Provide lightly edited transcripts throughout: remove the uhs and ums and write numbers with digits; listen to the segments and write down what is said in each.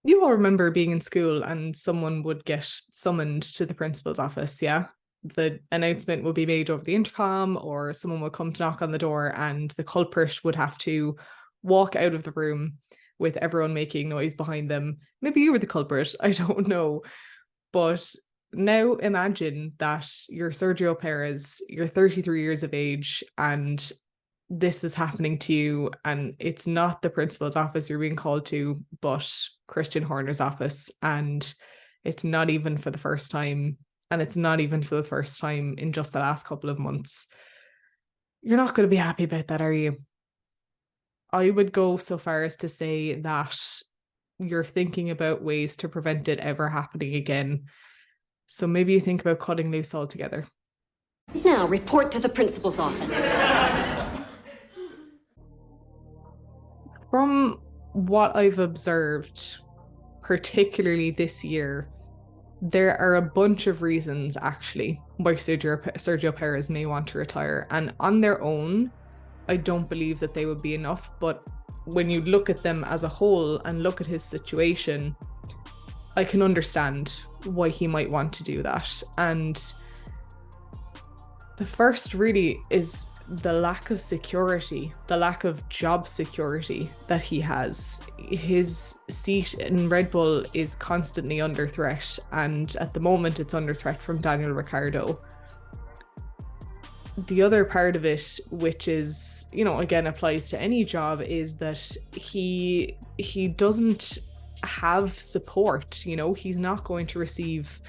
You all remember being in school and someone would get summoned to the principal's office, yeah? The announcement would be made over the intercom, or someone would come to knock on the door, and the culprit would have to walk out of the room with everyone making noise behind them. Maybe you were the culprit, I don't know. But now imagine that you're Sergio Perez, you're 33 years of age, and this is happening to you, and it's not the principal's office you're being called to, but Christian Horner's office. And it's not even for the first time. And it's not even for the first time in just the last couple of months. You're not going to be happy about that, are you? I would go so far as to say that you're thinking about ways to prevent it ever happening again. So maybe you think about cutting loose altogether. Now, report to the principal's office. From what I've observed, particularly this year, there are a bunch of reasons actually why Sergio Perez may want to retire. And on their own, I don't believe that they would be enough. But when you look at them as a whole and look at his situation, I can understand why he might want to do that. And the first really is the lack of security, the lack of job security that he has. His seat in Red Bull is constantly under threat, and at the moment it's under threat from Daniel Ricciardo. The other part of it, which is, again applies to any job, is that he doesn't have support. He's not going to receive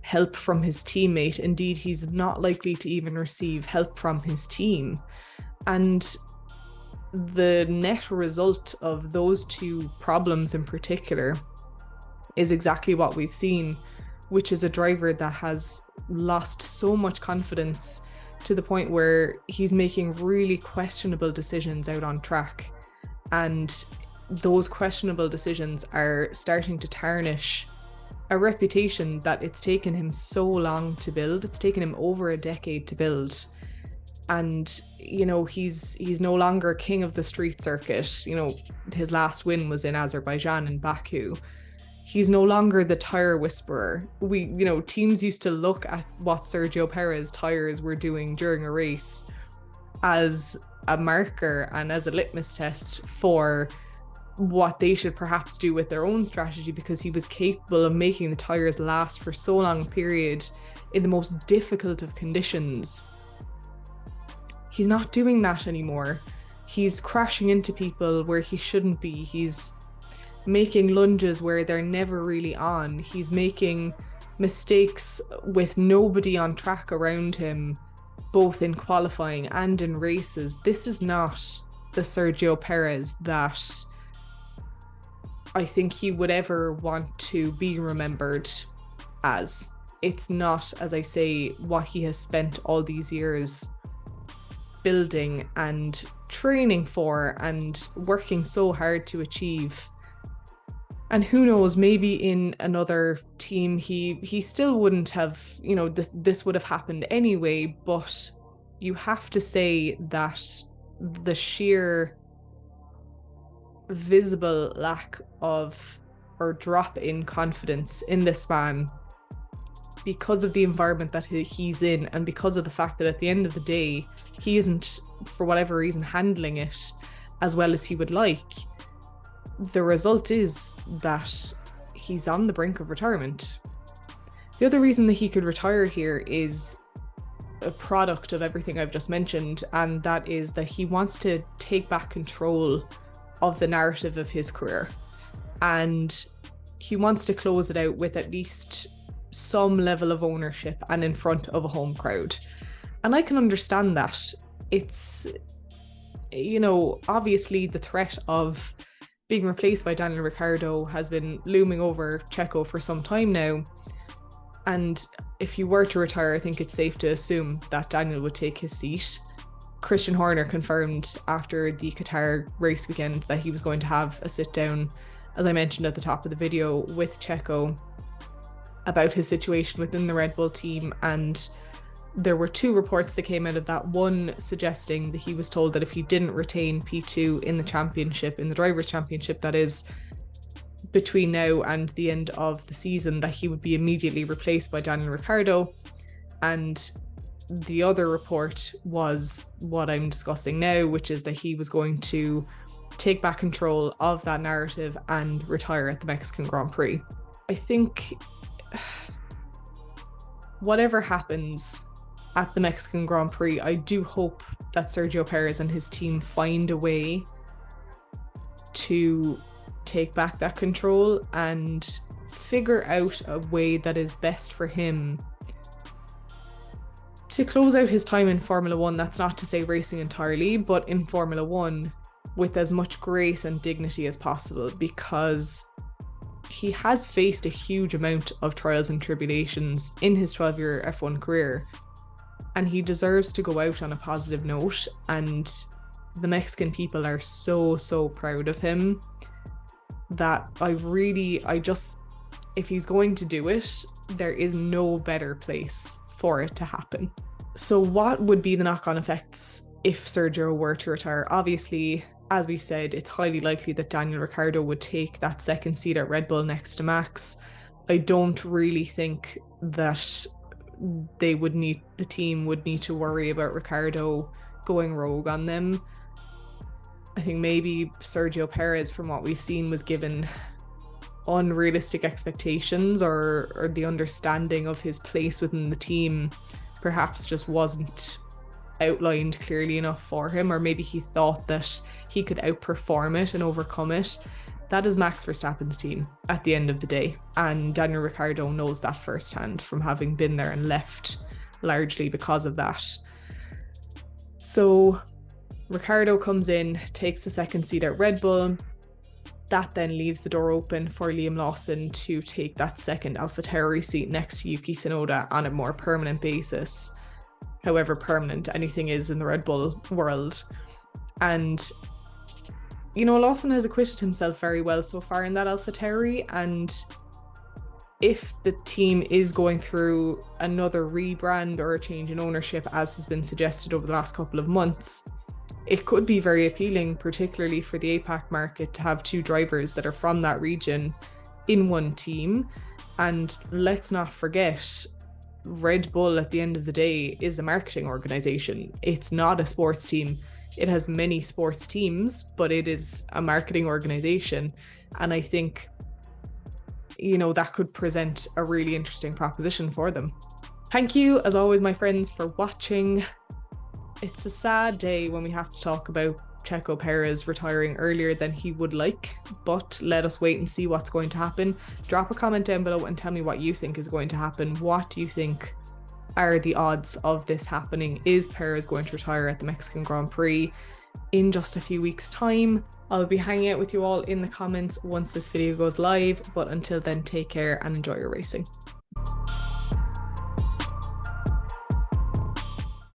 help from his teammate. Indeed, he's not likely to even receive help from his team. And the net result of those two problems in particular is exactly what we've seen, which is a driver that has lost so much confidence to the point where he's making really questionable decisions out on track. And those questionable decisions are starting to tarnish a reputation that it's taken him so long to build. It's taken him over a decade to build. And, he's no longer king of the street circuit. His last win was in Azerbaijan and Baku. He's no longer the tire whisperer. Teams used to look at what Sergio Perez tires were doing during a race as a marker and as a litmus test for what they should perhaps do with their own strategy, because he was capable of making the tires last for so long a period in the most difficult of conditions. He's not doing that anymore. He's crashing into people where he shouldn't be. He's making lunges where they're never really on. He's making mistakes with nobody on track around him, both in qualifying and in races. This is not the Sergio Perez that I think he would ever want to be remembered as. It's not, as I say, what he has spent all these years building and training for and working so hard to achieve. And who knows, maybe in another team he still wouldn't have, this would have happened anyway. But you have to say that the sheer visible lack of or drop in confidence in this man, because of the environment that he's in, and because of the fact that at the end of the day he isn't, for whatever reason, handling it as well as he would like, the result is that he's on the brink of retirement. The other reason that he could retire here is a product of everything I've just mentioned, and that is that he wants to take back control of the narrative of his career, and he wants to close it out with at least some level of ownership and in front of a home crowd. And I can understand that. It's, obviously the threat of being replaced by Daniel Ricciardo has been looming over Checo for some time now. And if he were to retire, I think it's safe to assume that Daniel would take his seat. Christian Horner confirmed after the Qatar race weekend that he was going to have a sit down, as I mentioned at the top of the video, with Checo about his situation within the Red Bull team. And there were two reports that came out of that. One suggesting that he was told that if he didn't retain P2 in the championship, in the Drivers' Championship that is, between now and the end of the season that he would be immediately replaced by Daniel Ricciardo. And the other report was what I'm discussing now, which is that he was going to take back control of that narrative and retire at the Mexican Grand Prix. I think whatever happens at the Mexican Grand Prix, I do hope that Sergio Perez and his team find a way to take back that control and figure out a way that is best for him to close out his time in Formula One. That's not to say racing entirely, but in Formula One with as much grace and dignity as possible, because he has faced a huge amount of trials and tribulations in his 12-year F1 career, and he deserves to go out on a positive note. And the Mexican people are so proud of him that if he's going to do it, there is no better place for it to happen. So what would be the knock-on effects if Sergio were to retire? Obviously, as we've said, it's highly likely that Daniel Ricciardo would take that second seat at Red Bull next to Max. I don't really think that the team would need to worry about Ricciardo going rogue on them. I think maybe Sergio Perez, from what we've seen, was given unrealistic expectations, or the understanding of his place within the team perhaps just wasn't outlined clearly enough for him, or maybe he thought that he could outperform it and overcome it. That is Max Verstappen's team at the end of the day, and Daniel Ricciardo knows that firsthand from having been there and left largely because of that. So Ricciardo comes in, takes the second seat at Red Bull. That then leaves the door open for Liam Lawson to take that second AlphaTauri seat next to Yuki Tsunoda on a more permanent basis, however permanent anything is in the Red Bull world. And Lawson has acquitted himself very well so far in that AlphaTauri, and if the team is going through another rebrand or a change in ownership, as has been suggested over the last couple of months, it could be very appealing, particularly for the APAC market, to have two drivers that are from that region in one team. And let's not forget, Red Bull at the end of the day is a marketing organization. It's not a sports team. It has many sports teams, but it is a marketing organization. And I think, that could present a really interesting proposition for them. Thank you, as always, my friends, for watching. It's a sad day when we have to talk about Checo Perez retiring earlier than he would like, but let us wait and see what's going to happen. Drop a comment down below and tell me what you think is going to happen. What do you think are the odds of this happening? Is Perez going to retire at the Mexican Grand Prix in just a few weeks' time? I'll be hanging out with you all in the comments once this video goes live, but until then, take care and enjoy your racing.